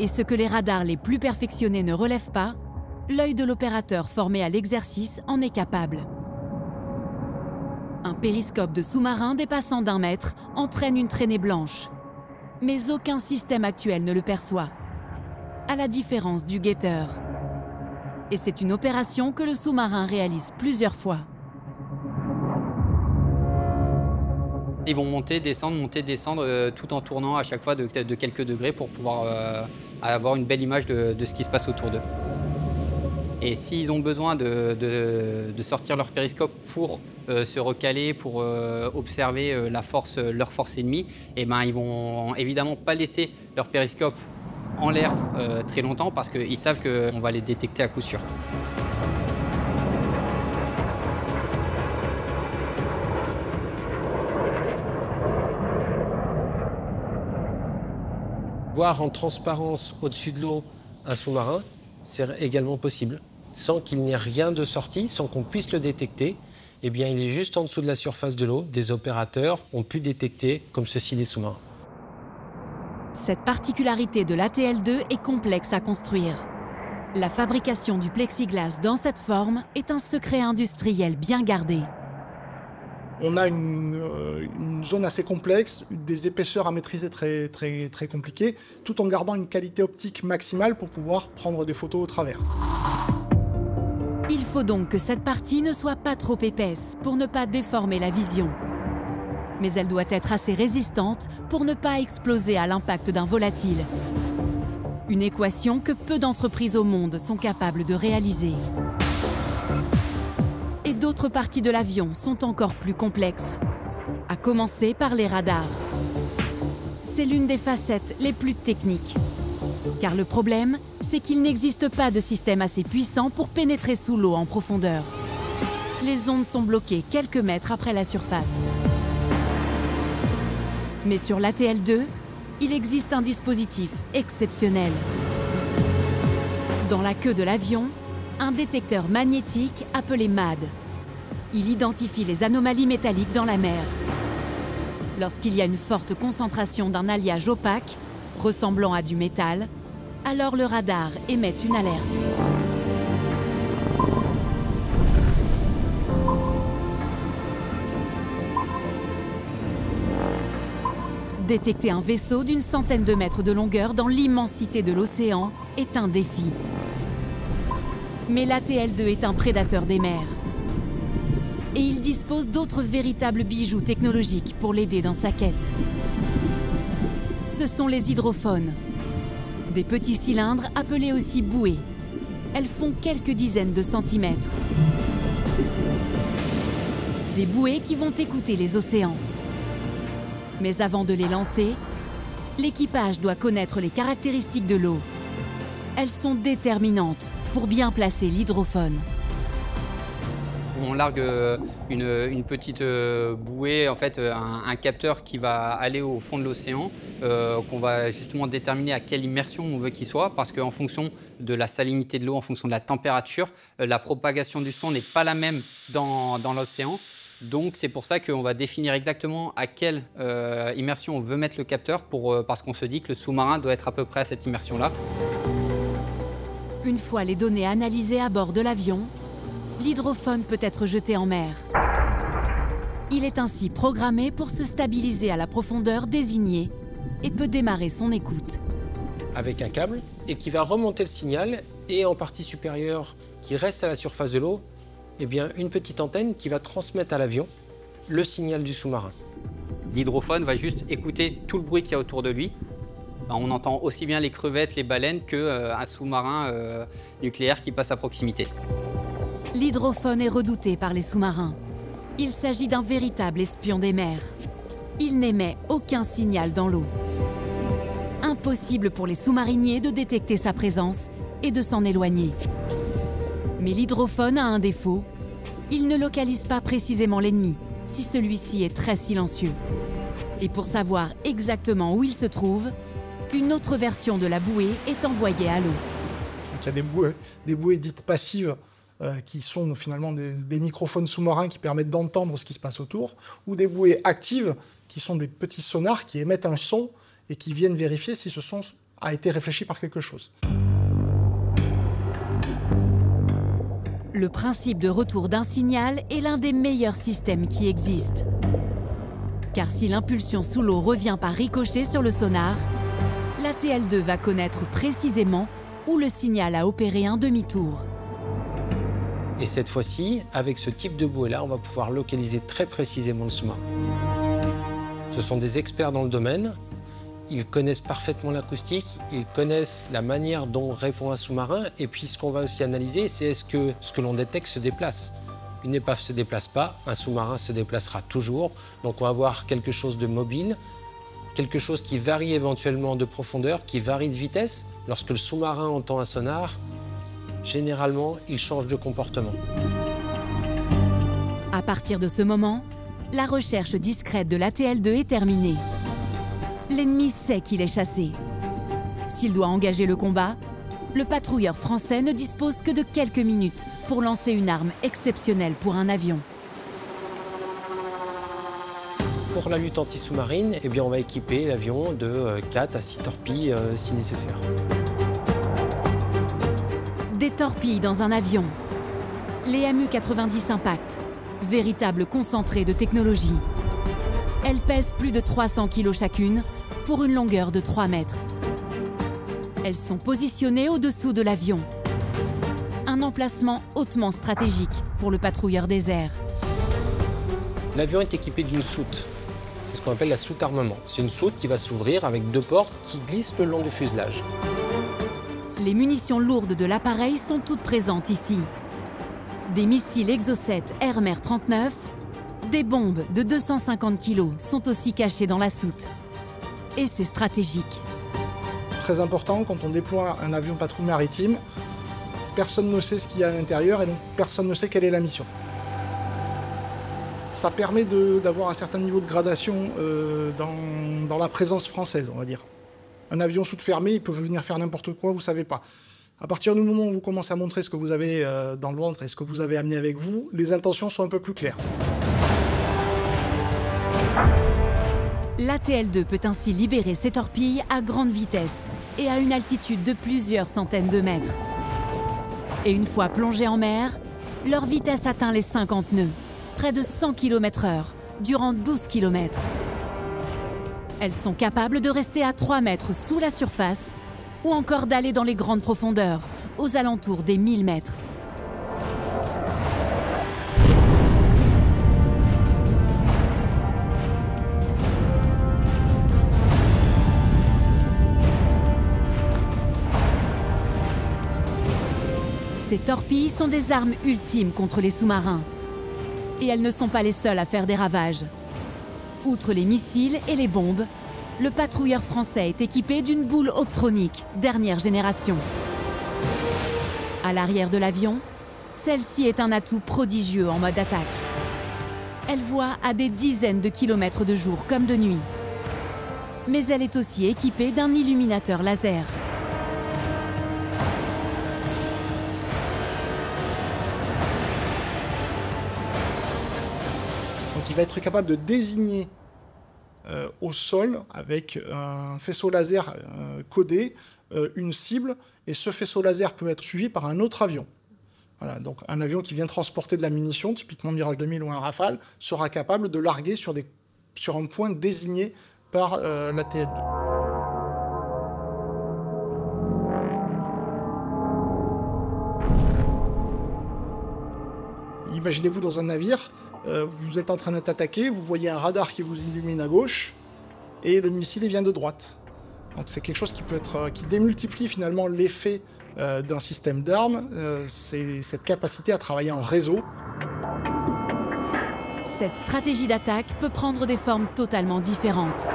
Et ce que les radars les plus perfectionnés ne relèvent pas, l'œil de l'opérateur formé à l'exercice en est capable. Un périscope de sous-marin dépassant d'1 mètre entraîne une traînée blanche. Mais aucun système actuel ne le perçoit, à la différence du guetteur. Et c'est une opération que le sous-marin réalise plusieurs fois. Ils vont monter, descendre, tout en tournant à chaque fois de quelques degrés pour pouvoir avoir une belle image de ce qui se passe autour d'eux. Et s'ils ont besoin de sortir leur périscope pour se recaler, pour observer leur force ennemie, eh ben, ils vont évidemment pas laisser leur périscope en l'air très longtemps parce qu'ils savent qu'on va les détecter à coup sûr. Voir en transparence au-dessus de l'eau un sous-marin, c'est également possible. Sans qu'il n'y ait rien de sorti, sans qu'on puisse le détecter, eh bien, il est juste en dessous de la surface de l'eau. Des opérateurs ont pu détecter comme ceci les sous-marins. Cette particularité de l'ATL2 est complexe à construire. La fabrication du plexiglas dans cette forme est un secret industriel bien gardé. On a une zone assez complexe, des épaisseurs à maîtriser très compliquées, tout en gardant une qualité optique maximale pour pouvoir prendre des photos au travers. Il faut donc que cette partie ne soit pas trop épaisse pour ne pas déformer la vision. Mais elle doit être assez résistante pour ne pas exploser à l'impact d'un volatile. Une équation que peu d'entreprises au monde sont capables de réaliser. Et d'autres parties de l'avion sont encore plus complexes, à commencer par les radars. C'est l'une des facettes les plus techniques. Car le problème, c'est qu'il n'existe pas de système assez puissant pour pénétrer sous l'eau en profondeur. Les ondes sont bloquées quelques mètres après la surface. Mais sur l'ATL2, il existe un dispositif exceptionnel. Dans la queue de l'avion, un détecteur magnétique appelé MAD. Il identifie les anomalies métalliques dans la mer. Lorsqu'il y a une forte concentration d'un alliage opaque, ressemblant à du métal, alors le radar émet une alerte. Détecter un vaisseau d'une centaine de mètres de longueur dans l'immensité de l'océan est un défi. Mais l'ATL2 est un prédateur des mers. Et il dispose d'autres véritables bijoux technologiques pour l'aider dans sa quête. Ce sont les hydrophones. Des petits cylindres appelés aussi bouées. Elles font quelques dizaines de centimètres. Des bouées qui vont écouter les océans. Mais avant de les lancer, l'équipage doit connaître les caractéristiques de l'eau. Elles sont déterminantes pour bien placer l'hydrophone. On largue une petite bouée, en fait, un capteur qui va aller au fond de l'océan, qu'on va justement déterminer à quelle immersion on veut qu'il soit, parce qu'en fonction de la salinité de l'eau, en fonction de la température, la propagation du son n'est pas la même dans l'océan. Donc c'est pour ça qu'on va définir exactement à quelle immersion on veut mettre le capteur, parce qu'on se dit que le sous-marin doit être à peu près à cette immersion-là. Une fois les données analysées à bord de l'avion, l'hydrophone peut être jeté en mer. Il est ainsi programmé pour se stabiliser à la profondeur désignée et peut démarrer son écoute. Avec un câble et qui va remonter le signal et en partie supérieure qui reste à la surface de l'eau, eh bien, une petite antenne qui va transmettre à l'avion le signal du sous-marin. L'hydrophone va juste écouter tout le bruit qu'il y a autour de lui. On entend aussi bien les crevettes, les baleines qu'un sous-marin nucléaire qui passe à proximité. L'hydrophone est redouté par les sous-marins. Il s'agit d'un véritable espion des mers. Il n'émet aucun signal dans l'eau. Impossible pour les sous-mariniers de détecter sa présence et de s'en éloigner. Mais l'hydrophone a un défaut. Il ne localise pas précisément l'ennemi, si celui-ci est très silencieux. Et pour savoir exactement où il se trouve, une autre version de la bouée est envoyée à l'eau. Donc, il y a des bouées dites passives qui sont finalement des microphones sous-marins qui permettent d'entendre ce qui se passe autour, ou des bouées actives qui sont des petits sonars qui émettent un son et qui viennent vérifier si ce son a été réfléchi par quelque chose. Le principe de retour d'un signal est l'un des meilleurs systèmes qui existent. Car si l'impulsion sous l'eau revient par ricochet sur le sonar, la TL2 va connaître précisément où le signal a opéré un demi-tour. Et cette fois-ci, avec ce type de bouée-là, on va pouvoir localiser très précisément le sous-marin. Ce sont des experts dans le domaine. Ils connaissent parfaitement l'acoustique, ils connaissent la manière dont répond un sous-marin. Et puis ce qu'on va aussi analyser, c'est est-ce que ce que l'on détecte se déplace. Une épave ne se déplace pas, un sous-marin se déplacera toujours. Donc on va avoir quelque chose de mobile, quelque chose qui varie éventuellement de profondeur, qui varie de vitesse. Lorsque le sous-marin entend un sonar, généralement, il change de comportement. À partir de ce moment, la recherche discrète de la TL2 est terminée. L'ennemi sait qu'il est chassé. S'il doit engager le combat, le patrouilleur français ne dispose que de quelques minutes pour lancer une arme exceptionnelle pour un avion. Pour la lutte anti-sous-marine, eh bien, on va équiper l'avion de 4 à 6 torpilles si nécessaire. Des torpilles dans un avion. Les MU-90 Impact, véritable concentré de technologie. Elles pèsent plus de 300 kg chacune pour une longueur de 3 mètres. Elles sont positionnées au-dessous de l'avion. Un emplacement hautement stratégique pour le patrouilleur des airs. L'avion est équipé d'une soute. C'est ce qu'on appelle la soute armement. C'est une soute qui va s'ouvrir avec 2 portes qui glissent le long du fuselage. Les munitions lourdes de l'appareil sont toutes présentes ici. Des missiles Exocet RMR 39, des bombes de 250 kg sont aussi cachées dans la soute. Et c'est stratégique. Très important, quand on déploie un avion patrouille maritime, personne ne sait ce qu'il y a à l'intérieur et donc personne ne sait quelle est la mission. Ça permet d'avoir un certain niveau de gradation dans la présence française, on va dire. Un avion soute fermé, il peut venir faire n'importe quoi, vous ne savez pas. À partir du moment où vous commencez à montrer ce que vous avez dans le ventre et ce que vous avez amené avec vous, les intentions sont un peu plus claires. La TL2 peut ainsi libérer ses torpilles à grande vitesse et à une altitude de plusieurs centaines de mètres. Et une fois plongées en mer, leur vitesse atteint les 50 nœuds, près de 100 km/h, durant 12 km. Elles sont capables de rester à 3 mètres sous la surface ou encore d'aller dans les grandes profondeurs, aux alentours des 1000 mètres. Ces torpilles sont des armes ultimes contre les sous-marins. Et elles ne sont pas les seules à faire des ravages. Outre les missiles et les bombes, le patrouilleur français est équipé d'une boule optronique, dernière génération. À l'arrière de l'avion, celle-ci est un atout prodigieux en mode attaque. Elle voit à des dizaines de kilomètres de jour comme de nuit. Mais elle est aussi équipée d'un illuminateur laser. Donc il va être capable de désigner au sol, avec un faisceau laser codé, une cible, et ce faisceau laser peut être suivi par un autre avion. Voilà, donc un avion qui vient transporter de la munition, typiquement Mirage 2000 ou un Rafale, sera capable de larguer sur un point désigné par la TL2. Imaginez-vous dans un navire, vous êtes en train d'être attaqué, vous voyez un radar qui vous illumine à gauche, et le missile vient de droite. Donc c'est quelque chose qui démultiplie finalement l'effet d'un système d'armes, c'est cette capacité à travailler en réseau. Cette stratégie d'attaque peut prendre des formes totalement différentes.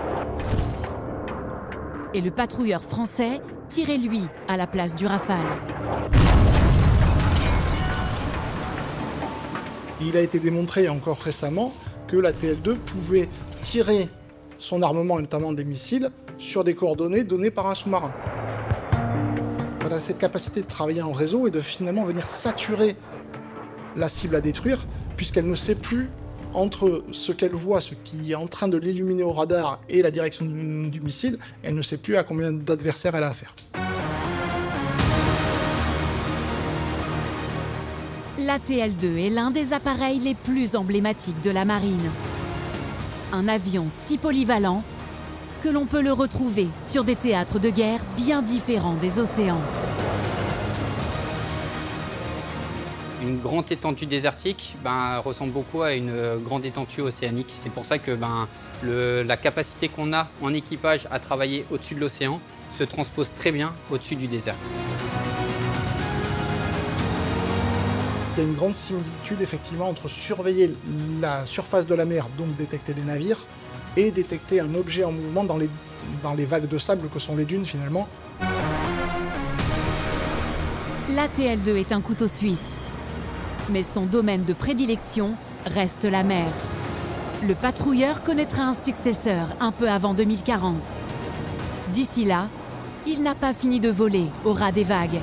Et le patrouilleur français tirait lui à la place du Rafale. Il a été démontré encore récemment que la TL2 pouvait tirer son armement, et notamment des missiles, sur des coordonnées données par un sous-marin. Elle a cette capacité de travailler en réseau et de finalement venir saturer la cible à détruire, puisqu'elle ne sait plus entre ce qu'elle voit, ce qui est en train de l'illuminer au radar et la direction du missile. Elle ne sait plus à combien d'adversaires elle a affaire. L'ATL-2 est l'un des appareils les plus emblématiques de la marine. Un avion si polyvalent que l'on peut le retrouver sur des théâtres de guerre bien différents des océans. Une grande étendue désertique ressemble beaucoup à une grande étendue océanique. C'est pour ça que la capacité qu'on a en équipage à travailler au-dessus de l'océan se transpose très bien au-dessus du désert. Il y a une grande similitude effectivement entre surveiller la surface de la mer, donc détecter des navires, et détecter un objet en mouvement dans les vagues de sable que sont les dunes finalement. L'ATL-2 est un couteau suisse, mais son domaine de prédilection reste la mer. Le patrouilleur connaîtra un successeur un peu avant 2040. D'ici là, il n'a pas fini de voler au ras des vagues